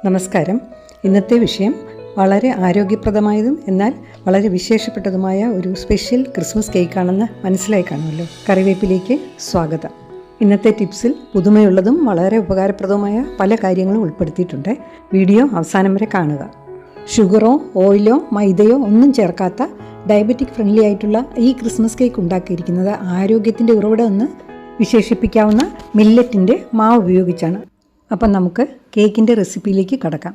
നമസ്കാരം. ഇന്നത്തെ വിഷയം വളരെ ആരോഗ്യപ്രദമായതും എന്നാൽ വളരെ വിശേഷപ്പെട്ടതുമായ ഒരു സ്പെഷ്യൽ ക്രിസ്മസ് കേക്കാണെന്ന് മനസ്സിലായി കാണുമല്ലോ. കറിവേപ്പിലേക്ക് സ്വാഗതം. ഇന്നത്തെ ടിപ്സിൽ പുതുമയുള്ളതും വളരെ ഉപകാരപ്രദവുമായ പല കാര്യങ്ങളും ഉൾപ്പെടുത്തിയിട്ടുണ്ട്. വീഡിയോ അവസാനം വരെ കാണുക. ഷുഗറോ ഓയിലോ മൈദയോ ഒന്നും ചേർക്കാത്ത ഡയബറ്റിക് ഫ്രണ്ട്ലി ആയിട്ടുള്ള ഈ ക്രിസ്മസ് കേക്ക് ഉണ്ടാക്കിയിരിക്കുന്നത് ആരോഗ്യത്തിൻ്റെ ഉറവിടം എന്ന് വിശേഷിപ്പിക്കാവുന്ന മില്ലറ്റിൻ്റെ മാവ് ഉപയോഗിച്ചാണ്. അപ്പം നമുക്ക് കേക്കിൻ്റെ റെസിപ്പിയിലേക്ക് കടക്കാം.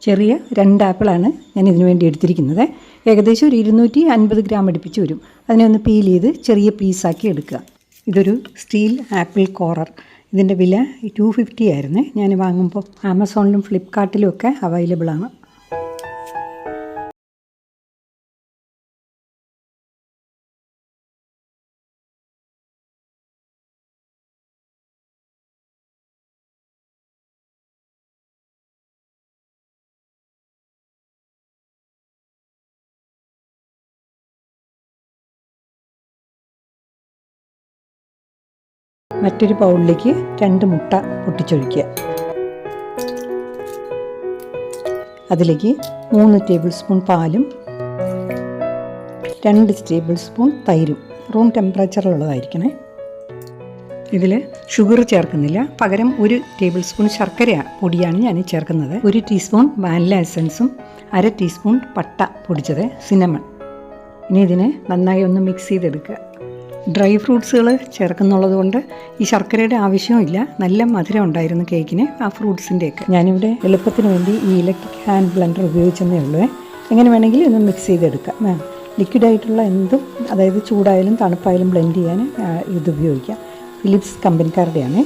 ചെറിയ 2 ആപ്പിളാണ് ഞാൻ ഇതിനു വേണ്ടി എടുത്തിരിക്കുന്നത്. ഏകദേശം ഒരു 250 ഗ്രാം അടുപ്പിച്ച് വരും. അതിനെ ഒന്ന് പീൽ ചെയ്ത് ചെറിയ പീസാക്കി എടുക്കുക. ഇതൊരു സ്റ്റീൽ ആപ്പിൾ കോറർ. ഇതിൻ്റെ വില 250 ആയിരുന്നു. ഞാൻ വാങ്ങുമ്പോൾ ആമസോണിലും ഫ്ലിപ്കാർട്ടിലും ഒക്കെ അവൈലബിളാണ്. മറ്റൊരു ബൗളിലേക്ക് 2 മുട്ട പൊട്ടിച്ചൊഴിക്കുക. അതിലേക്ക് 3 ടേബിൾ സ്പൂൺ പാലും 2 ടേബിൾ സ്പൂൺ തൈരും റൂം ടെമ്പറേച്ചറിലുള്ളതായിരിക്കണേ. ഇതിൽ ഷുഗർ ചേർക്കുന്നില്ല, പകരം 1 ടേബിൾ സ്പൂൺ ശർക്കര പൊടിയാണ് ഞാൻ ചേർക്കുന്നത്. 1 ടീസ്പൂൺ വാനില എസൻസും 1/2 ടീസ്പൂൺ പട്ട പൊടിച്ചത്, സിനമൺ. ഇനി ഇതിനെ നന്നായി ഒന്ന് മിക്സ് ചെയ്തെടുക്കുക. ഡ്രൈ ഫ്രൂട്ട്സുകൾ ചേർക്കുന്നുള്ളത് കൊണ്ട് ഈ ശർക്കരയുടെ ആവശ്യമില്ല. നല്ല മധുരം ഉണ്ടായിരുന്നു കേക്കിന് ആ ഫ്രൂട്ട്സിൻ്റെയൊക്കെ. ഞാനിവിടെ എളുപ്പത്തിന് വേണ്ടി ഈ ഇലക്ട്രിക് ഹാൻഡ് ബ്ലെൻഡർ ഉപയോഗിച്ചെന്നേ ഉള്ളൂ. എങ്ങനെ വേണമെങ്കിലും ഇതൊന്ന് മിക്സ് ചെയ്തെടുക്കാം. ലിക്വിഡായിട്ടുള്ള എന്തും, അതായത് ചൂടായാലും തണുപ്പായാലും ബ്ലെൻഡ് ചെയ്യാൻ ഇത് ഉപയോഗിക്കാം. ഫിലിപ്സ് കമ്പനിക്കാരുടെയാണ്.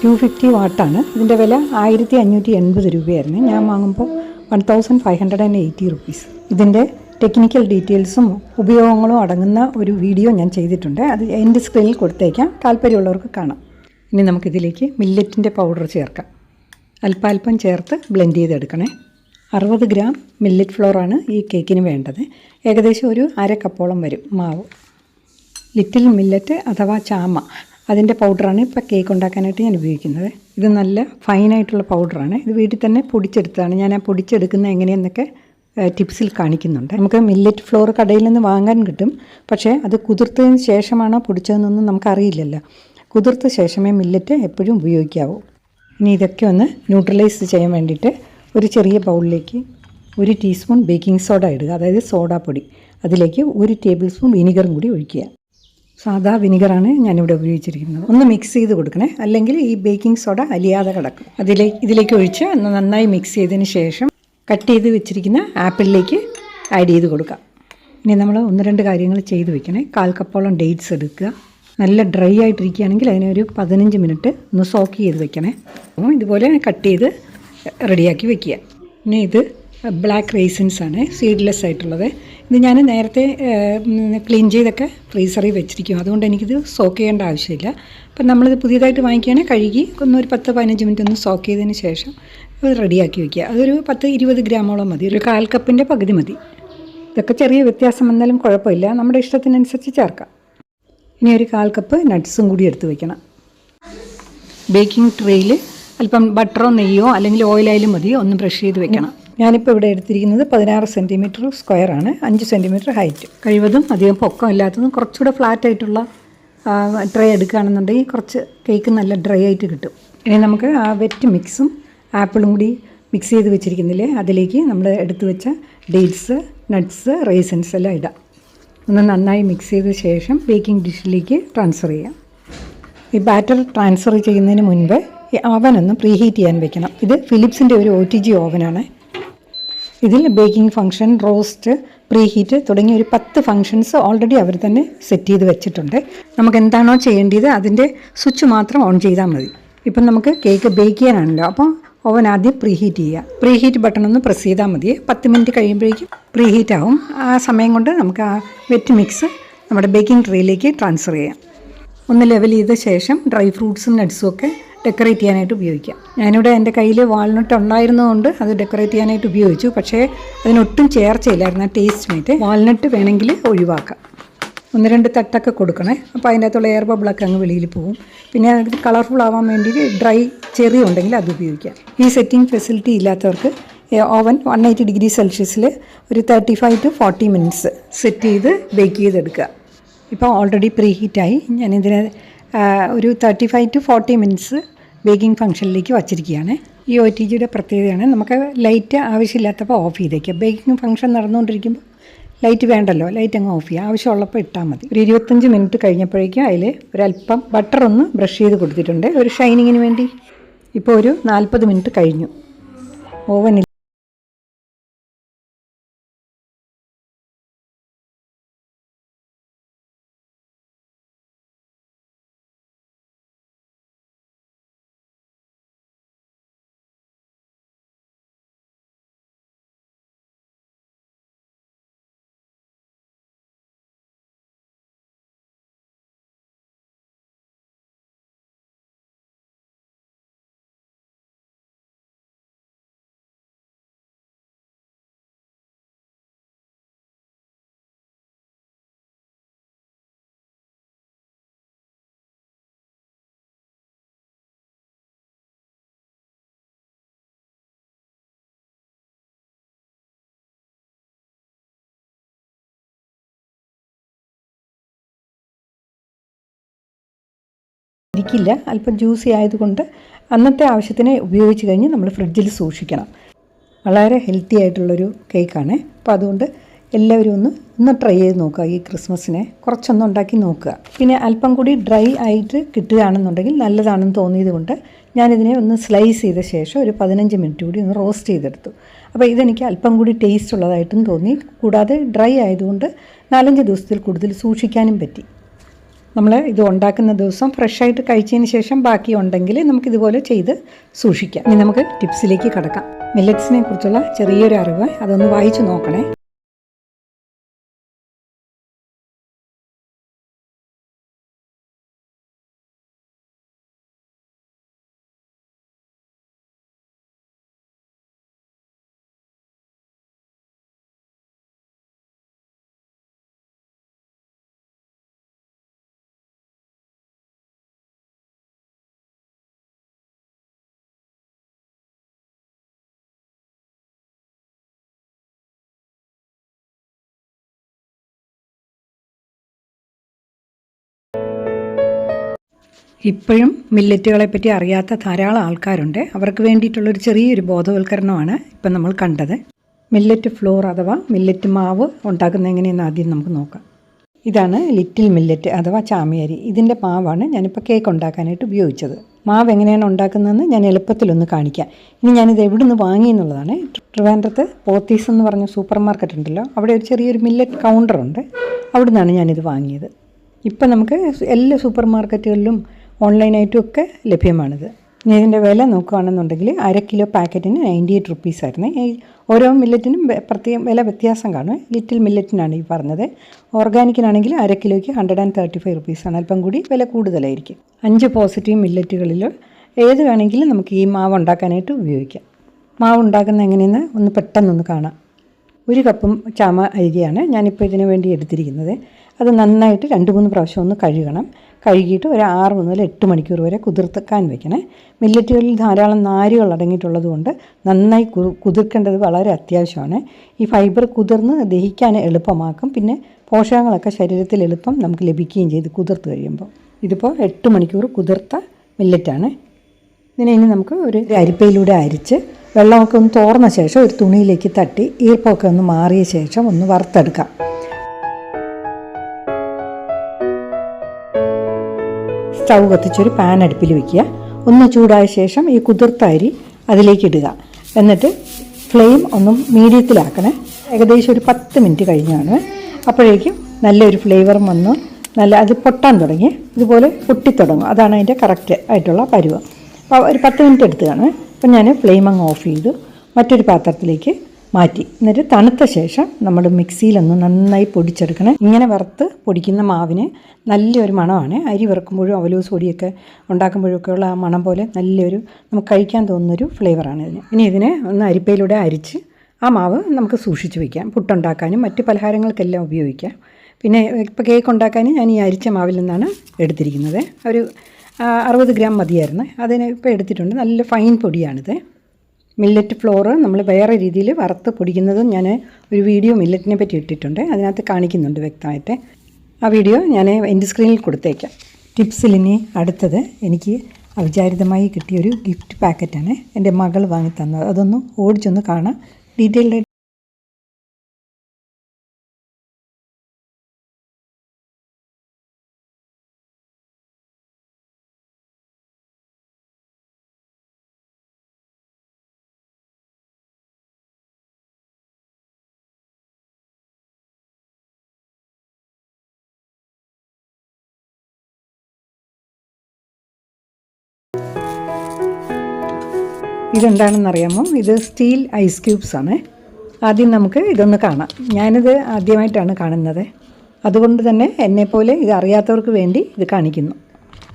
250 വാട്ടാണ്. ഇതിൻ്റെ വില 1580 രൂപയായിരുന്നു. ഞാൻ വാങ്ങുമ്പോൾ 1580 റുപ്പീസ്. ഇതിൻ്റെ ടെക്നിക്കൽ ഡീറ്റെയിൽസും ഉപയോഗങ്ങളും അടങ്ങുന്ന ഒരു വീഡിയോ ഞാൻ ചെയ്തിട്ടുണ്ട്. അത് എൻ്റെ സ്ക്രീനിൽ കൊടുത്തേക്കാം, താല്പര്യമുള്ളവർക്ക് കാണാം. ഇനി നമുക്കിതിലേക്ക് മില്ലറ്റിൻ്റെ പൗഡർ ചേർക്കാം. അല്പാൽപ്പം ചേർത്ത് ബ്ലെൻഡ് ചെയ്തെടുക്കണേ. 60 ഗ്രാം മില്ലറ്റ് ഫ്ലോറാണ് ഈ കേക്കിന് വേണ്ടത്. ഏകദേശം ഒരു 1/2 കപ്പോളം വരും മാവ്. ലിറ്റിൽ മില്ലറ്റ് അഥവാ ചാമ, അതിൻ്റെ പൗഡറാണ് ഇപ്പോൾ കേക്ക് ഉണ്ടാക്കാനായിട്ട് ഞാൻ ഉപയോഗിക്കുന്നത്. ഇത് നല്ല ഫൈനായിട്ടുള്ള പൗഡറാണ്. ഇത് വീട്ടിൽ തന്നെ പൊടിച്ചെടുത്തതാണ്. ഞാൻ ആ പൊടിച്ചെടുക്കുന്നത് എങ്ങനെയെന്നൊക്കെ ടിപ്സിൽ കാണിക്കുന്നുണ്ട്. നമുക്ക് മില്ലറ്റ് ഫ്ലോർ കടയിൽ നിന്ന് വാങ്ങാൻ കിട്ടും. പക്ഷേ അത് കുതിർത്തതിന് ശേഷമാണോ പൊടിച്ചതെന്നൊന്നും നമുക്കറിയില്ലല്ലോ. കുതിർത്ത ശേഷമേ മില്ലറ്റ് എപ്പോഴും ഉപയോഗിക്കാവൂ. ഇനി ഇതൊക്കെ ഒന്ന് ന്യൂട്രലൈസ് ചെയ്യാൻ വേണ്ടിയിട്ട് ഒരു ചെറിയ ബൗളിലേക്ക് 1 ടീസ്പൂൺ ബേക്കിംഗ് സോഡ ഇടുക, അതായത് സോഡാപ്പൊടി. അതിലേക്ക് 1 ടേബിൾ സ്പൂൺ വിനിഗറും കൂടി ഒഴിക്കുക. സാധാ വിനിഗറാണ് ഞാനിവിടെ ഉപയോഗിച്ചിരിക്കുന്നത്. ഒന്ന് മിക്സ് ചെയ്ത് കൊടുക്കണേ, അല്ലെങ്കിൽ ഈ ബേക്കിംഗ് സോഡ അലിയാതെ കിടക്കും. ഇതിലേക്ക് ഒഴിച്ച് നന്നായി മിക്സ് ചെയ്തതിന് ശേഷം കട്ട് ചെയ്ത് വെച്ചിരിക്കുന്ന ആപ്പിളിലേക്ക് ആഡ് ചെയ്ത് കൊടുക്കാം. ഇനി നമ്മൾ 1-2 കാര്യങ്ങൾ ചെയ്ത് വെക്കണേ. 1/4 കപ്പോളം ഡേറ്റ്സ് എടുക്കുക. നല്ല ഡ്രൈ ആയിട്ടിരിക്കുകയാണെങ്കിൽ അതിനെ ഒരു 15 മിനിറ്റ് ഒന്ന് സോക്ക് ചെയ്ത് വെക്കണേ. ഇതുപോലെ കട്ട് ചെയ്ത് റെഡിയാക്കി വെക്കുക. ഇനി ഇത് ബ്ലാക്ക് റേസിൻസ് ആണ്, സീഡ്ലെസ് ആയിട്ടുള്ളത്. ഇത് ഞാൻ നേരത്തെ ക്ലീൻ ചെയ്തൊക്കെ ഫ്രീസറിൽ വെച്ചിരിക്കും. അതുകൊണ്ട് എനിക്കിത് സോക്ക് ചെയ്യേണ്ട ആവശ്യമില്ല. അപ്പം നമ്മളിത് പുതിയതായിട്ട് വാങ്ങിക്കുകയാണെങ്കിൽ കഴുകി ഒരു 10-15 മിനിറ്റ് ഒന്ന് സോക്ക് ചെയ്തതിന് ശേഷം ഇത് റെഡിയാക്കി വയ്ക്കുക. അതൊരു 10-20 ഗ്രാമോളം മതി. ഒരു 1/4 കപ്പിൻ്റെ പകുതി മതി. ഇതൊക്കെ ചെറിയ വ്യത്യാസം വന്നാലും കുഴപ്പമില്ല, നമ്മുടെ ഇഷ്ടത്തിനനുസരിച്ച് ചേർക്കാം. ഇനി ഒരു 1/4 കപ്പ് നട്ട്സും കൂടി എടുത്ത് വയ്ക്കണം. ബേക്കിംഗ് ട്രേയിൽ അല്പം ബട്ടറോ നെയ്യോ അല്ലെങ്കിൽ ഓയിലായാലും മതി, ഒന്ന് ബ്രഷ് ചെയ്ത് വെക്കണം. ഞാനിപ്പോൾ ഇവിടെ എടുത്തിരിക്കുന്നത് 16 സെൻറ്റിമീറ്റർ സ്ക്വയറാണ്, 5 സെൻറ്റിമീറ്റർ ഹൈറ്റ്. കഴിവതും അധികം പൊക്കം ഇല്ലാത്തതും കുറച്ചുകൂടെ ഫ്ലാറ്റായിട്ടുള്ള ട്രേ എടുക്കുകയാണെന്നുണ്ടെങ്കിൽ കുറച്ച് കേക്ക് നല്ല ഡ്രൈ ആയിട്ട് കിട്ടും. ഇനി നമുക്ക് ആ വെറ്റ് മിക്സും ആപ്പിളും കൂടി മിക്സ് ചെയ്ത് വെച്ചിരിക്കുന്നില്ലേ, അതിലേക്ക് നമ്മൾ എടുത്തു വെച്ച ഡേറ്റ്സ്, നട്ട്സ്, റേസിൻസ് എല്ലാം ഇടാം. ഒന്ന് നന്നായി മിക്സ് ചെയ്ത ശേഷം ബേക്കിംഗ് ഡിഷിലേക്ക് ട്രാൻസ്ഫർ ചെയ്യാം. ഈ ബാറ്റർ ട്രാൻസ്ഫർ ചെയ്യുന്നതിന് മുൻപ് ഈ ഓവനൊന്ന് പ്രീഹീറ്റ് ചെയ്യാൻ വെക്കണം. ഇത് ഫിലിപ്സിൻ്റെ ഒരു OTG ഓവനാണ്. ഇതിൽ ബേക്കിംഗ് ഫംഗ്ഷൻ, റോസ്റ്റ്, പ്രീഹീറ്റ് തുടങ്ങിയ ഒരു 10 ഫംഗ്ഷൻസ് ഓൾറെഡി അവർ തന്നെ സെറ്റ് ചെയ്ത് വെച്ചിട്ടുണ്ട്. നമുക്ക് എന്താണോ ചെയ്യേണ്ടത് അതിൻ്റെ സ്വിച്ച് മാത്രം ഓൺ ചെയ്താൽ മതി. ഇപ്പം നമുക്ക് കേക്ക് ബേക്ക് ചെയ്യാനാണല്ലോ, അപ്പോൾ ഓവൻ ആദ്യം പ്രീഹീറ്റ് ചെയ്യുക. പ്രീഹീറ്റ് ബട്ടൺ ഒന്ന് പ്രസ് ചെയ്താൽ മതി. 10 മിനിറ്റ് കഴിയുമ്പോഴേക്കും പ്രീഹീറ്റ് ആവും. ആ സമയം കൊണ്ട് നമുക്ക് ആ വെറ്റ് മിക്സ് നമ്മുടെ ബേക്കിംഗ് ട്രേയിലേക്ക് ട്രാൻസ്ഫർ ചെയ്യാം. ഒന്ന് ലെവൽ ചെയ്ത ശേഷം ഡ്രൈ ഫ്രൂട്ട്സും നട്ട്സും ഒക്കെ ഡെക്കറേറ്റ് ചെയ്യാനായിട്ട് ഉപയോഗിക്കാം. ഞാനിവിടെ എൻ്റെ കയ്യിൽ വാൾനട്ട് ഉണ്ടായിരുന്നതുകൊണ്ട് അത് ഡെക്കറേറ്റ് ചെയ്യാനായിട്ട് ഉപയോഗിച്ചു. പക്ഷേ അതിനൊട്ടും ചേർച്ചയില്ലായിരുന്നു ടേസ്റ്റ് മേറ്റ്. വാൾനട്ട് വേണമെങ്കിൽ ഒഴിവാക്കാം. 1-2 തട്ടൊക്കെ കൊടുക്കണേ. അപ്പോൾ അതിൻ്റെ അകത്തുള്ള എയർ ബബിളൊക്കെ അങ്ങ് വെളിയിൽ പോകും. പിന്നെ അത് കളർഫുൾ ആവാൻ വേണ്ടിയിട്ട് ഡ്രൈ ചെറി ഉണ്ടെങ്കിൽ അത് ഉപയോഗിക്കാം. ഈ സെറ്റിംഗ് ഫെസിലിറ്റി ഇല്ലാത്തവർക്ക് ഓവൻ 180 ഡിഗ്രി സെൽഷ്യസിൽ ഒരു 35 to 40 മിനിറ്റ്സ് സെറ്റ് ചെയ്ത് ബേക്ക് ചെയ്തെടുക്കുക. ഇപ്പോൾ ഓൾറെഡി പ്രീ ഹീറ്റായി. ഞാനിതിനെ ഒരു 35 to 40 മിനിറ്റ്സ് ബേക്കിംഗ് ഫംഗ്ഷനിലേക്ക് വച്ചിരിക്കുകയാണ്. ഈ OTGയുടെ പ്രത്യേകതയാണ് നമുക്ക് ലൈറ്റ് ആവശ്യമില്ലാത്തപ്പോൾ ഓഫ് ചെയ്തേക്കുക. ബേക്കിംഗ് ഫംഗ്ഷൻ നടന്നുകൊണ്ടിരിക്കുമ്പോൾ ലൈറ്റ് വേണ്ടല്ലോ, ലൈറ്റ് അങ്ങ് ഓഫ് ചെയ്യുക. ആവശ്യമുള്ളപ്പോൾ ഇട്ടാൽ മതി. ഒരു 25 മിനിറ്റ് കഴിഞ്ഞപ്പോഴേക്കും അതിൽ ഒരല്പം ബട്ടർ ഒന്ന് ബ്രഷ് ചെയ്ത് കൊടുത്തിട്ടുണ്ട് ഒരു ഷൈനിങ്ങിന് വേണ്ടി. ഇപ്പോൾ ഒരു 40 മിനിറ്റ് കഴിഞ്ഞു. ഓവനിൽ ഇരിക്കില്ല, അല്പം ജ്യൂസി ആയതുകൊണ്ട് അന്നത്തെ ആവശ്യത്തിന് ഉപയോഗിച്ച് കഴിഞ്ഞ് നമ്മൾ ഫ്രിഡ്ജിൽ സൂക്ഷിക്കണം. വളരെ ഹെൽത്തി ആയിട്ടുള്ളൊരു കേക്കാണ്. അപ്പോൾ അതുകൊണ്ട് എല്ലാവരും ഒന്ന് ട്രൈ ചെയ്ത് നോക്കുക. ഈ ക്രിസ്മസിനെ കുറച്ചൊന്ന് ഉണ്ടാക്കി നോക്കുക. പിന്നെ അല്പം കൂടി ഡ്രൈ ആയിട്ട് കിട്ടുകയാണെന്നുണ്ടെങ്കിൽ നല്ലതാണെന്ന് തോന്നിയത് കൊണ്ട് ഞാനിതിനെ ഒന്ന് സ്ലൈസ് ചെയ്ത ശേഷം ഒരു 15 മിനിറ്റ് കൂടി ഒന്ന് റോസ്റ്റ് ചെയ്തെടുത്തു. അപ്പോൾ ഇതെനിക്ക് അല്പം കൂടി ടേസ്റ്റ് ഉള്ളതായിട്ടും തോന്നി. കൂടാതെ ഡ്രൈ ആയതുകൊണ്ട് 4-5 ദിവസത്തിൽ കൂടുതൽ സൂക്ഷിക്കാനും പറ്റി. നമ്മൾ ഇത് ഉണ്ടാക്കുന്ന ദിവസം ഫ്രഷായിട്ട് കഴിച്ചതിന് ശേഷം ബാക്കി ഉണ്ടെങ്കിൽ നമുക്കിതുപോലെ ചെയ്ത് സൂക്ഷിക്കാം. ഇനി നമുക്ക് ടിപ്സിലേക്ക് കടക്കാം. മില്ലറ്റ്സിനെ കുറിച്ചുള്ള ചെറിയൊരു അറിവ് അതൊന്ന് വായിച്ചു നോക്കണേ. ഇപ്പോഴും മില്ലറ്റുകളെ പറ്റി അറിയാത്ത ധാരാളം ആൾക്കാരുണ്ട്. അവർക്ക് വേണ്ടിയിട്ടുള്ളൊരു ചെറിയൊരു ബോധവൽക്കരണമാണ് ഇപ്പം നമ്മൾ കണ്ടത്. മില്ലറ്റ് ഫ്ലോർ അഥവാ മില്ലറ്റ് മാവ് ഉണ്ടാക്കുന്നത് എങ്ങനെയെന്ന് ആദ്യം നമുക്ക് നോക്കാം. ഇതാണ് ലിറ്റിൽ മില്ലറ്റ് അഥവാ ചാമിയരി. ഇതിൻ്റെ മാവാണ് ഞാനിപ്പോൾ കേക്ക് ഉണ്ടാക്കാനായിട്ട് ഉപയോഗിച്ചത്. മാവ് എങ്ങനെയാണ് ഉണ്ടാക്കുന്നതെന്ന് ഞാൻ എളുപ്പത്തിലൊന്ന് കാണിക്കാം. ഇനി ഞാനിത് എവിടെ നിന്ന് വാങ്ങി എന്നുള്ളതാണ്. ട്രിവാൻഡ്രത്ത് പോത്തീസ് എന്ന് പറഞ്ഞ സൂപ്പർ മാർക്കറ്റ് ഉണ്ടല്ലോ, അവിടെ ഒരു ചെറിയൊരു മില്ലറ്റ് കൗണ്ടറുണ്ട്. അവിടെ നിന്നാണ് ഞാനിത് വാങ്ങിയത്. ഇപ്പം നമുക്ക് എല്ലാ സൂപ്പർ മാർക്കറ്റുകളിലും ഓൺലൈനായിട്ടും ഒക്കെ ലഭ്യമാണിത്. ഇനി ഇതിൻ്റെ വില നോക്കുകയാണെന്നുണ്ടെങ്കിൽ 1/2 കിലോ പാക്കറ്റിന് 98 റുപ്പീസായിരുന്നു. ഓരോ മില്ലറ്റിനും പ്രത്യേകം വില വ്യത്യാസം കാണും. ലിറ്റിൽ മില്ലറ്റിനാണ് ഈ പറഞ്ഞത്. ഓർഗാനിക്കിനാണെങ്കിൽ 1/2 കിലോയ്ക്ക് 135 റുപ്പീസാണ്. അല്പം കൂടി വില കൂടുതലായിരിക്കും. 5 പോസിറ്റീവ് മില്ലറ്റുകളിൽ ഏത് വേണമെങ്കിലും നമുക്ക് ഈ മാവ് ഉണ്ടാക്കാനായിട്ട് ഉപയോഗിക്കാം. മാവ് ഉണ്ടാക്കുന്ന എങ്ങനെയെന്ന് ഒന്ന് പെട്ടെന്നൊന്ന് കാണാം. 1 കപ്പും ചാമ അരിയാണ് ഞാനിപ്പോൾ ഇതിന് വേണ്ടി എടുത്തിരിക്കുന്നത്. അത് നന്നായിട്ട് 2-3 പ്രാവശ്യം ഒന്ന് കഴുകണം. കഴുകിയിട്ട് ഒരു 6 മുതൽ 8 മണിക്കൂർ വരെ കുതിർക്കാൻ വെക്കണേ. മില്ലറ്റുകളിൽ ധാരാളം നാരുകൾ അടങ്ങിയിട്ടുള്ളത് കൊണ്ട് നന്നായി കുതിർക്കേണ്ടത് വളരെ അത്യാവശ്യമാണ്. ഈ ഫൈബർ കുതിർന്ന് ദഹിക്കാൻ എളുപ്പമാക്കും. പിന്നെ പോഷകങ്ങളൊക്കെ ശരീരത്തിൽ എളുപ്പം നമുക്ക് ലഭിക്കുകയും ചെയ്ത് കുതിർത്ത് കഴിയുമ്പോൾ. ഇതിപ്പോൾ 8 മണിക്കൂർ കുതിർത്ത മില്ലറ്റാണ്. ഇതിനെ ഇനി നമുക്ക് ഒരു അരിപ്പയിലൂടെ അരിച്ച് വെള്ളമൊക്കെ ഒന്ന് തോർന്ന ശേഷം ഒരു തുണിയിലേക്ക് തട്ടി ഈർപ്പമൊക്കെ ഒന്ന് മാറിയ ശേഷം ഒന്ന് വറുത്തെടുക്കാം. സ്റ്റൗ കത്തിച്ചൊരു പാൻ അടുപ്പിൽ വയ്ക്കുക. ഒന്ന് ചൂടായ ശേഷം ഈ കുതിർത്ത അരി അതിലേക്ക് ഇടുക. എന്നിട്ട് ഫ്ലെയിം ഒന്ന് മീഡിയത്തിലാക്കണേ. ഏകദേശം ഒരു 10 മിനിറ്റ് കഴിഞ്ഞാണ്. അപ്പോഴേക്കും നല്ലൊരു ഫ്ലേവറും വന്നു അത് പൊട്ടാൻ തുടങ്ങി. ഇതുപോലെ പൊട്ടിത്തുടങ്ങും. അതാണ് അതിൻ്റെ കറക്റ്റ് ആയിട്ടുള്ള പരുവം. അപ്പോൾ ഒരു 10 മിനിറ്റ് എടുത്തതാണ്. അപ്പം ഞാൻ ഫ്ലെയിം അങ്ങ് ഓഫ് ചെയ്തു മറ്റൊരു പാത്രത്തിലേക്ക് മാറ്റി. എന്നിട്ട് തണുത്ത ശേഷം നമ്മൾ മിക്സിയിലൊന്ന് നന്നായി പൊടിച്ചെടുക്കണം. ഇങ്ങനെ വറുത്ത് പൊടിക്കുന്ന മാവിന് നല്ലൊരു മണമാണ്. അരി വറുക്കുമ്പോഴും അവലോസ് പൊടിയൊക്കെ ഉണ്ടാക്കുമ്പോഴൊക്കെ ഉള്ള ആ മണം പോലെ നല്ലൊരു നമുക്ക് കഴിക്കാൻ തോന്നുന്നൊരു ഫ്ലേവറാണ് ഇതിന്. ഇനി ഇതിനെ ഒന്ന് അരിപ്പയിലൂടെ അരിച്ച് ആ മാവ് നമുക്ക് സൂക്ഷിച്ച് വയ്ക്കാം. പുട്ടുണ്ടാക്കാനും മറ്റ് പലഹാരങ്ങൾക്കെല്ലാം ഉപയോഗിക്കാം. പിന്നെ ഇപ്പോൾ കേക്ക് ഉണ്ടാക്കാനും ഞാൻ ഈ അരിച്ച മാവിൽ നിന്നാണ് എടുത്തിരിക്കുന്നത്. ഒരു 60 ഗ്രാം മതിയായിരുന്നു. അതിന് ഇപ്പോൾ എടുത്തിട്ടുണ്ട്. നല്ല ഫൈൻ പൊടിയാണിത്. മില്ലറ്റ് ഫ്ലോർ നമ്മൾ വേറെ രീതിയിൽ വറുത്ത് പൊടിക്കുന്നതും ഞാൻ ഒരു വീഡിയോ മില്ലറ്റിനെ പറ്റി ഇട്ടിട്ടുണ്ട്. അതിനകത്ത് കാണിക്കുന്നുണ്ട് വ്യക്തമായിട്ട്. ആ വീഡിയോ ഞാൻ എൻ്റെ സ്ക്രീനിൽ കൊടുത്തേക്കാം. ടിപ്സിലിനി അടുത്തത് എനിക്ക് അവിചാരിതമായി കിട്ടിയൊരു ഗിഫ്റ്റ് പാക്കറ്റാണ്. എൻ്റെ മകൾ വാങ്ങി തന്നത്. അതൊന്ന് ഓടിച്ചൊന്ന് കാണാം ഡീറ്റെയിൽഡ്. ഇതെന്താണെന്നറിയാമോ? ഇത് സ്റ്റീൽ ഐസ് ക്യൂബ്സ് ആണ്. ആദ്യം നമുക്ക് ഇതൊന്ന് കാണാം. ഞാനിത് ആദ്യമായിട്ടാണ് കാണുന്നത്. അതുകൊണ്ട് തന്നെ എന്നെപ്പോലെ ഇത് അറിയാത്തവർക്ക് വേണ്ടി ഇത് കാണിക്കുന്നു.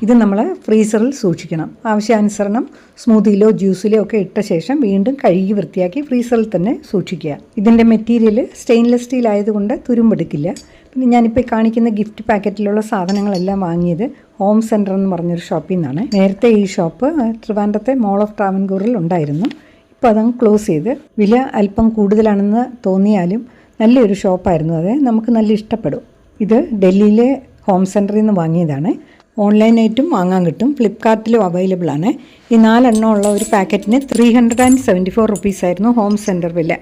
ഇത് നമ്മൾ ഫ്രീസറിൽ സൂക്ഷിക്കണം. ആവശ്യാനുസരണം സ്മൂത്തിയിലോ ജ്യൂസിലോ ഒക്കെ ഇട്ട ശേഷം വീണ്ടും കഴുകി വൃത്തിയാക്കി ഫ്രീസറിൽ തന്നെ സൂക്ഷിക്കുക. ഇതിൻ്റെ മെറ്റീരിയൽ സ്റ്റെയിൻലെസ് സ്റ്റീൽ ആയതുകൊണ്ട് തുരുമ്പെടുക്കില്ല. പിന്നെ ഞാനിപ്പോൾ കാണിക്കുന്ന ഗിഫ്റ്റ് പാക്കറ്റിലുള്ള സാധനങ്ങളെല്ലാം വാങ്ങിയത് ഹോം സെൻറ്റർ എന്ന് പറഞ്ഞൊരു ഷോപ്പിൽ നിന്നാണ്. നേരത്തെ ഈ ഷോപ്പ് ട്രിവാൻഡ്രത്തെ മോൾ ഓഫ് ട്രാവൻകൂറിൽ ഉണ്ടായിരുന്നു. ഇപ്പോൾ അതങ്ങ് ക്ലോസ് ചെയ്ത്. വില അല്പം കൂടുതലാണെന്ന് തോന്നിയാലും നല്ലൊരു ഷോപ്പായിരുന്നു. അത് നമുക്ക് നല്ല ഇഷ്ടപ്പെടും. ഇത് ഡൽഹിയിലെ ഹോം സെൻറ്ററിൽ നിന്ന് വാങ്ങിയതാണ്. ഓൺലൈനായിട്ടും വാങ്ങാൻ കിട്ടും. ഫ്ലിപ്കാർട്ടിലും അവൈലബിൾ ആണ്. ഈ 4 എണ്ണം ഉള്ള ഒരു പാക്കറ്റിന് 374 റുപ്പീസായിരുന്നു ഹോം സെൻറ്റർ വില.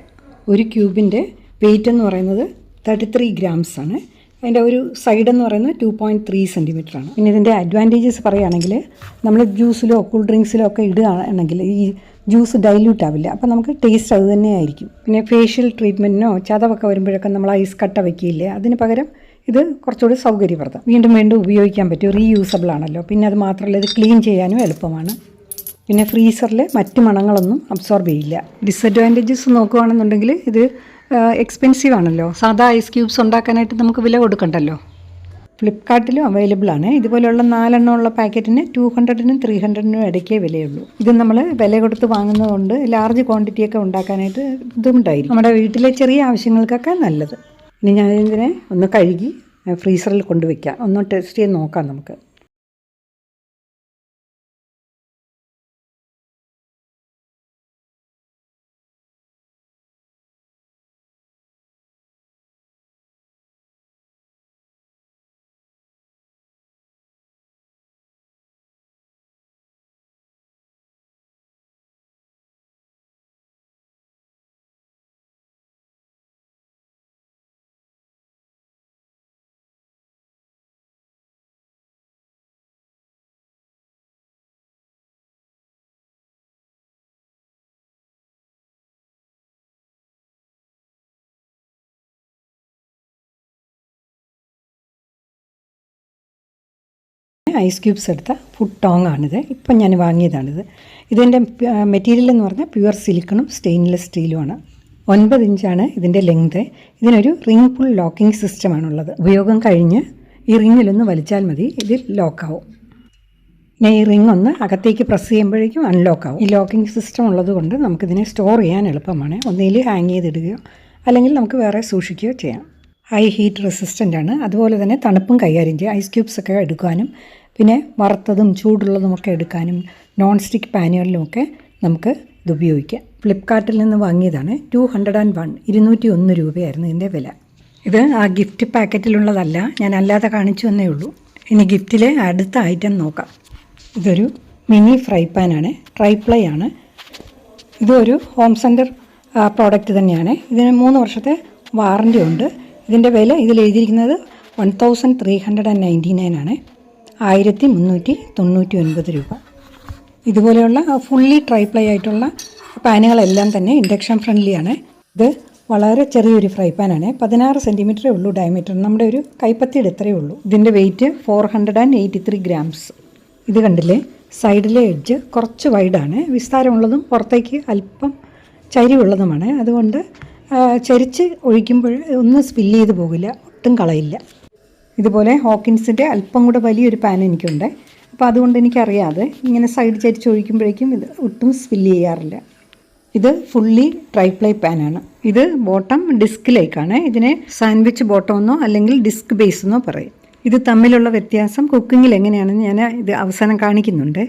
ഒരു ക്യൂബിൻ്റെ വെയിറ്റ് എന്ന് പറയുന്നത് 33 ഗ്രാംസ് ആണ്. അതിൻ്റെ ഒരു സൈഡ് എന്ന് പറയുന്നത് 2.3 സെൻറ്റിമീറ്റർ ആണ്. പിന്നെ ഇതിൻ്റെ അഡ്വാൻറ്റേജസ് പറയുകയാണെങ്കിൽ നമ്മൾ ജ്യൂസിലോ കൂൾ ഡ്രിങ്ക്സിലോ ഒക്കെ ഇടുകയാണെങ്കിൽ ഈ ജ്യൂസ് ഡൈല്യൂട്ട് ആവില്ല. അപ്പോൾ നമുക്ക് ടേസ്റ്റ് അത് തന്നെയായിരിക്കും. പിന്നെ ഫേഷ്യൽ ട്രീറ്റ്മെൻറ്റിനോ ചതവൊക്കെ വരുമ്പോഴൊക്കെ നമ്മൾ ഐസ് കട്ട വയ്ക്കില്ലേ, അതിന് പകരം ഇത് കുറച്ചുകൂടി സൗകര്യപ്രദം. വീണ്ടും വീണ്ടും ഉപയോഗിക്കാൻ പറ്റും. റീയൂസബിൾ ആണല്ലോ. പിന്നെ അത് മാത്രമല്ല ഇത് ക്ലീൻ ചെയ്യാനും എളുപ്പമാണ്. പിന്നെ ഫ്രീസറിൽ മറ്റ് മണങ്ങളൊന്നും അബ്സോർബ് ചെയ്യില്ല. ഡിസഡ്വാൻറ്റേജസ് നോക്കുകയാണെന്നുണ്ടെങ്കിൽ ഇത് എക്സ്പെൻസീവ് ആണല്ലോ. സാധാ ഐസ് ക്യൂബ്സ് ഉണ്ടാക്കാനായിട്ട് നമുക്ക് വില കൊടുക്കണ്ടല്ലോ. ഫ്ലിപ്കാർട്ടിലും അവൈലബിൾ ആണ്. ഇതുപോലെയുള്ള 4 എണ്ണം ഉള്ള പാക്കറ്റിന് 200-നും 300-നും ഇടയ്ക്കേ വിലയുള്ളൂ. ഇത് നമ്മൾ വില കൊടുത്ത് വാങ്ങുന്നതുകൊണ്ട് ലാർജ് ക്വാണ്ടിറ്റിയൊക്കെ ഉണ്ടാക്കാനായിട്ട് ബുദ്ധിമുട്ടായിരിക്കും. നമ്മുടെ വീട്ടിലെ ചെറിയ ആവശ്യങ്ങൾക്കൊക്കെ നല്ലത്. ഇനി ഞാൻ ഇതിനെ ഒന്ന് കഴുകി ഫ്രീസറിൽ കൊണ്ടുവയ്ക്കാം. ഒന്ന് ടെസ്റ്റ് ചെയ്ത് നോക്കാം നമുക്ക്. ഐസ് ക്യൂബ്സ് എടുത്ത ഫുഡ് ടോങ് ആണിത്. ഇപ്പം ഞാൻ വാങ്ങിയതാണിത്. ഇതിൻ്റെ മെറ്റീരിയൽ എന്ന് പറഞ്ഞാൽ പ്യുവർ സിലിക്കണും സ്റ്റെയിൻലെസ് സ്റ്റീലുമാണ്. 9 ഇഞ്ചാണ് ഇതിൻ്റെ ലെങ്ത്. ഇതിനൊരു റിംഗ് പുൾ ലോക്കിംഗ് സിസ്റ്റമാണുള്ളത്. ഉപയോഗം കഴിഞ്ഞ് ഈ റിങ്ങിലൊന്ന് വലിച്ചാൽ മതി, ഇത് ലോക്കാവും. പിന്നെ ഈ റിംഗ് ഒന്ന് അകത്തേക്ക് പ്രസ് ചെയ്യുമ്പോഴേക്കും അൺലോക്കാവും. ഈ ലോക്കിംഗ് സിസ്റ്റം ഉള്ളത് കൊണ്ട് നമുക്കിതിനെ സ്റ്റോർ ചെയ്യാൻ എളുപ്പമാണ്. ഒന്നിൽ ഹാങ് ചെയ്തിടുകയോ അല്ലെങ്കിൽ നമുക്ക് വേറെ സൂക്ഷിക്കുകയോ ചെയ്യാം. ഹൈ ഹീറ്റ് റെസിസ്റ്റൻ്റ് ആണ്. അതുപോലെ തന്നെ തണുപ്പും കൈകാര്യം ചെയ്യാം. ഐസ് ക്യൂബ്സൊക്കെ എടുക്കാനും പിന്നെ വറുത്തതും ചൂടുള്ളതുമൊക്കെ എടുക്കാനും നോൺ സ്റ്റിക്ക് പാനുകളിലുമൊക്കെ നമുക്ക് ഇത് ഉപയോഗിക്കാം. ഫ്ലിപ്കാർട്ടിൽ നിന്ന് വാങ്ങിയതാണ്. 201 201 രൂപയായിരുന്നു ഇതിൻ്റെ വില. ഇത് ആ ഗിഫ്റ്റ് പാക്കറ്റിലുള്ളതല്ല, ഞാൻ അല്ലാതെ കാണിച്ചു എന്നേ ഉള്ളൂ. ഇനി ഗിഫ്റ്റിലെ അടുത്ത ഐറ്റം നോക്കാം. ഇതൊരു മിനി ഫ്രൈ പാനാണ്. ട്രൈപ്ലൈ ആണ്. ഇതൊരു ഹോം സെൻറ്റർ പ്രോഡക്റ്റ് തന്നെയാണ്. ഇതിന് 3 വർഷത്തെ വാറൻറ്റി ഉണ്ട്. ഇതിൻ്റെ വില ഇതിൽ എഴുതിയിരിക്കുന്നത് 1399 ആണ്. 1399 രൂപ. ഇതുപോലെയുള്ള ഫുള്ളി ട്രൈപ്ലൈ ആയിട്ടുള്ള പാനുകളെല്ലാം തന്നെ ഇൻഡക്ഷൻ ഫ്രണ്ട്ലിയാണ്. ഇത് വളരെ ചെറിയൊരു ഫ്രൈ പാനാണ്. 16 സെൻറ്റിമീറ്ററേ ഉള്ളൂ ഡയമീറ്റർ. നമ്മുടെ ഒരു കൈപ്പത്തിയുടെ ഇത്രയേ ഉള്ളൂ. ഇതിൻ്റെ വെയിറ്റ് 483 ഗ്രാംസ്. ഇത് കണ്ടില്ലേ, സൈഡിലെ എഡ്ജ് കുറച്ച് വൈഡാണ്. വിസ്താരമുള്ളതും പുറത്തേക്ക് അല്പം ചരിവുള്ളതുമാണ്. അതുകൊണ്ട് ചരിച്ച് ഒഴിക്കുമ്പോൾ ഒന്നും സ്പില്ല് ചെയ്ത് പോകില്ല, ഒട്ടും കളയില്ല. ഇതുപോലെ ഹോക്കിൻസിൻ്റെ അല്പം കൂടെ വലിയൊരു പാൻ എനിക്കുണ്ട്. അപ്പോൾ അതുകൊണ്ട് എനിക്കറിയാതെ ഇങ്ങനെ സൈഡ് ചരിച്ചൊഴിക്കുമ്പോഴേക്കും ഇത് ഒട്ടും സ്പില്ല് ചെയ്യാറില്ല. ഇത് ഫുള്ളി ട്രൈപ്ലൈ പാനാണ്. ഇത് ബോട്ടം ഡിസ്കിലേക്കാണ്. ഇതിനെ സാൻഡ്വിച്ച് ബോട്ടം എന്നോ അല്ലെങ്കിൽ ഡിസ്ക് ബേസ് എന്നോ പറയും. ഇത് തമ്മിലുള്ള വ്യത്യാസം കുക്കിങ്ങിൽ എങ്ങനെയാണെന്ന് ഞാൻ ഇത് അവസാനം കാണിക്കുന്നുണ്ട്.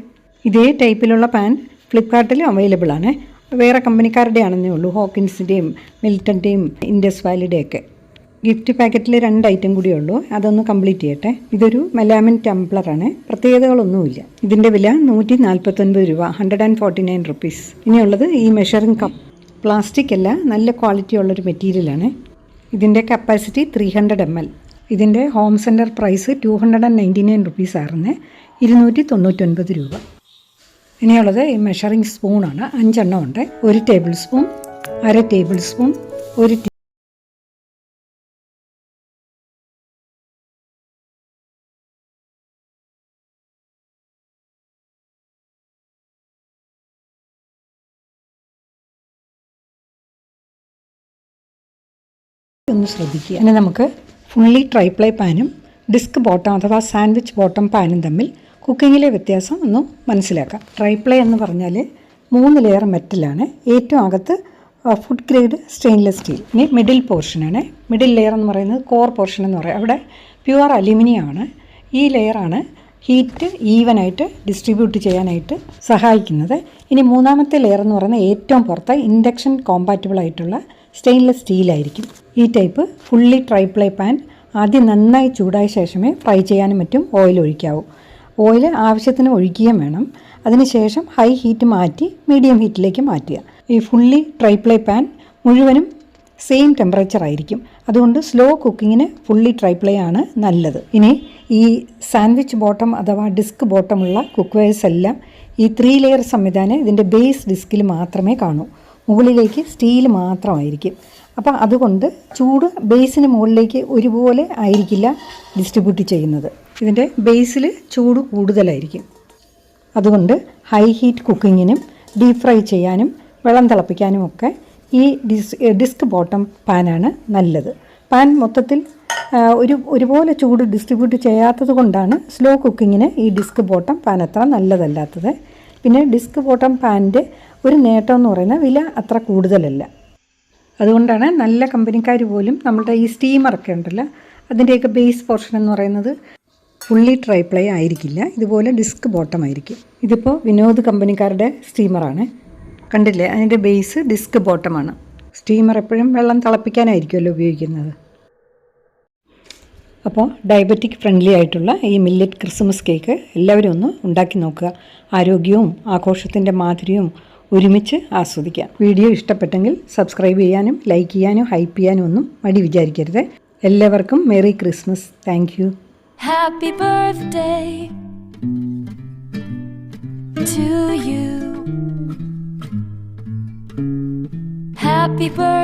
ഇതേ ടൈപ്പിലുള്ള പാൻ ഫ്ലിപ്കാർട്ടിലും അവൈലബിൾ ആണ്. വേറെ കമ്പനിക്കാരുടെ ആണെന്നേ ഉള്ളൂ, ഹോക്കിൻസിൻ്റെയും മിൽട്ടൻ്റെയും ഇൻഡസ് വാലിയുടെയൊക്കെ. ഗിഫ്റ്റ് പാക്കറ്റിൽ 2 ഐറ്റം കൂടിയേ ഉള്ളൂ, അതൊന്ന് കംപ്ലീറ്റ് ചെയ്യട്ടെ. ഇതൊരു മെലാമിൻ ടംബ്ലറാണ്, പ്രത്യേകതകളൊന്നുമില്ല. ഇതിൻ്റെ വില 149 രൂപ, 149 റുപ്പീസ്. ഇനിയുള്ളത് ഈ മെഷറിംഗ് കപ്പ്. പ്ലാസ്റ്റിക് അല്ല, നല്ല ക്വാളിറ്റി ഉള്ളൊരു മെറ്റീരിയലാണ്. ഇതിൻ്റെ കപ്പാസിറ്റി 300 ml. ഇതിൻ്റെ ഹോം സെൻറ്റർ പ്രൈസ് 299 റുപ്പീസ് ആയിരുന്നു, 299 രൂപ. ഇനിയുള്ളത് ഈ മെഷറിംഗ് സ്പൂണാണ്. 5 എണ്ണം ഉണ്ട്. 1 ടേബിൾ സ്പൂൺ, 1/2 ടേബിൾ സ്പൂൺ, 1 ഒന്ന് ശ്രദ്ധിക്കുക. ഇനി നമുക്ക് ഫുള്ളി ട്രൈപ്ലൈ പാനും ഡിസ്ക് ബോട്ടം അഥവാ സാൻഡ്വിച്ച് ബോട്ടം പാനും തമ്മിൽ കുക്കിങ്ങിലെ വ്യത്യാസം ഒന്ന് മനസ്സിലാക്കാം. ട്രൈപ്ലൈ എന്ന് പറഞ്ഞാൽ 3 ലെയർ മെറ്റലാണ്, ഏറ്റവും അകത്ത് ഫുഡ് ഗ്രേഡ് സ്റ്റെയിൻലെസ് സ്റ്റീൽ. ഇനി മിഡിൽ പോർഷനാണ്. മിഡിൽ ലെയർ എന്ന് പറയുന്നത് കോർ പോർഷൻ എന്ന് പറയും, അവിടെ പ്യുവർ അലുമിനിയം ആണ്. ഈ ലെയറാണ് ഹീറ്റ് ഈവനായിട്ട് ഡിസ്ട്രിബ്യൂട്ട് ചെയ്യാനായിട്ട് സഹായിക്കുന്നത്. ഇനി മൂന്നാമത്തെ ലെയർ എന്ന് പറയുന്നത് ഏറ്റവും പുറത്ത് ഇൻഡക്ഷൻ കോമ്പാറ്റബിൾ ആയിട്ടുള്ള സ്റ്റെയിൻലെസ് സ്റ്റീലായിരിക്കും. ഈ ടൈപ്പ് ഫുള്ളി ട്രൈപ്ലൈ പാൻ ആദ്യം നന്നായി ചൂടായ ശേഷമേ ഫ്രൈ ചെയ്യാനും മറ്റും ഓയിൽ ഒഴിക്കാവൂ. ഓയിൽ ആവശ്യത്തിന് ഒഴിക്കുകയും വേണം. അതിനുശേഷം ഹൈ ഹീറ്റ് മാറ്റി മീഡിയം ഹീറ്റിലേക്ക് മാറ്റുക. ഈ ഫുള്ളി ട്രൈപ്ലൈ പാൻ മുഴുവനും സെയിം ടെമ്പറേച്ചർ ആയിരിക്കും. അതുകൊണ്ട് സ്ലോ കുക്കിങ്ങിന് ഫുള്ളി ട്രൈപ്ലൈ ആണ് നല്ലത്. ഇനി ഈ സാൻഡ്വിച്ച് ബോട്ടം അഥവാ ഡിസ്ക് ബോട്ടമുള്ള കുക്ക്വെയർസ് എല്ലാം ഈ 3 ലെയർ സംവിധാനം ഇതിൻ്റെ ബേസ് ഡിസ്കിൽ മാത്രമേ കാണൂ. മുകളിലേക്ക് സ്റ്റീൽ മാത്രമായിരിക്കും. അപ്പോൾ അതുകൊണ്ട് ചൂട് ബേസിന് മുകളിലേക്ക് ഒരുപോലെ ആയിരിക്കില്ല ഡിസ്ട്രിബ്യൂട്ട് ചെയ്യുന്നത്. ഇതിൻ്റെ ബേസിൽ ചൂട് കൂടുതലായിരിക്കും. അതുകൊണ്ട് ഹൈ ഹീറ്റ് കുക്കിങ്ങിനും ഡീപ് ഫ്രൈ ചെയ്യാനും വെള്ളം തിളപ്പിക്കാനും ഒക്കെ ഈ ഡിസ്ക് ബോട്ടം പാനാണ് നല്ലത്. പാൻ മൊത്തത്തിൽ ഒരുപോലെ ചൂട് ഡിസ്ട്രിബ്യൂട്ട് ചെയ്യാത്തത് കൊണ്ടാണ് സ്ലോ കുക്കിങ്ങിന് ഈ ഡിസ്ക് ബോട്ടം പാൻ അത്ര നല്ലതല്ലാത്തത്. പിന്നെ ഡിസ്ക് ബോട്ടം പാനിൻ്റെ ഒരു നേട്ടം എന്ന് പറയുന്നത് വില അത്ര കൂടുതലല്ല. അതുകൊണ്ടാണ് നല്ല കമ്പനിക്കാർ പോലും നമ്മളുടെ ഈ സ്റ്റീമറൊക്കെ ഉണ്ടല്ലോ, അതിൻ്റെയൊക്കെ ബേസ് പോർഷൻ എന്ന് പറയുന്നത് ഫുള്ളി ട്രൈപ്ലൈ ആയിരിക്കില്ല, ഇതുപോലെ ഡിസ്ക് ബോട്ടം ആയിരിക്കും. ഇതിപ്പോൾ വിനോദ് കമ്പനിക്കാരുടെ സ്റ്റീമറാണ്, കണ്ടില്ലേ, അതിൻ്റെ ബേസ് ഡിസ്ക് ബോട്ടമാണ്. സ്റ്റീമർ എപ്പോഴും വെള്ളം തിളപ്പിക്കാനായിരിക്കുമല്ലോ ഉപയോഗിക്കുന്നത്. അപ്പോൾ ഡയബറ്റിക് ഫ്രണ്ട്ലി ആയിട്ടുള്ള ഈ മില്ലറ്റ് ക്രിസ്മസ് കേക്ക് എല്ലാവരും ഒന്ന് ഉണ്ടാക്കി നോക്കുക. ആരോഗ്യവും ആഘോഷത്തിൻ്റെ മാധുര്യവും ഒരുമിച്ച് ആസ്വദിക്കാം. വീഡിയോ ഇഷ്ടപ്പെട്ടെങ്കിൽ സബ്സ്ക്രൈബ് ചെയ്യാനും ലൈക്ക് ചെയ്യാനും ഹൈപ്പ് ചെയ്യാനും ഒന്നും മടി വിചാരിക്കരുത്. എല്ലാവർക്കും merry Christmas. Thank you. Happy birthday to you. Happy birthday.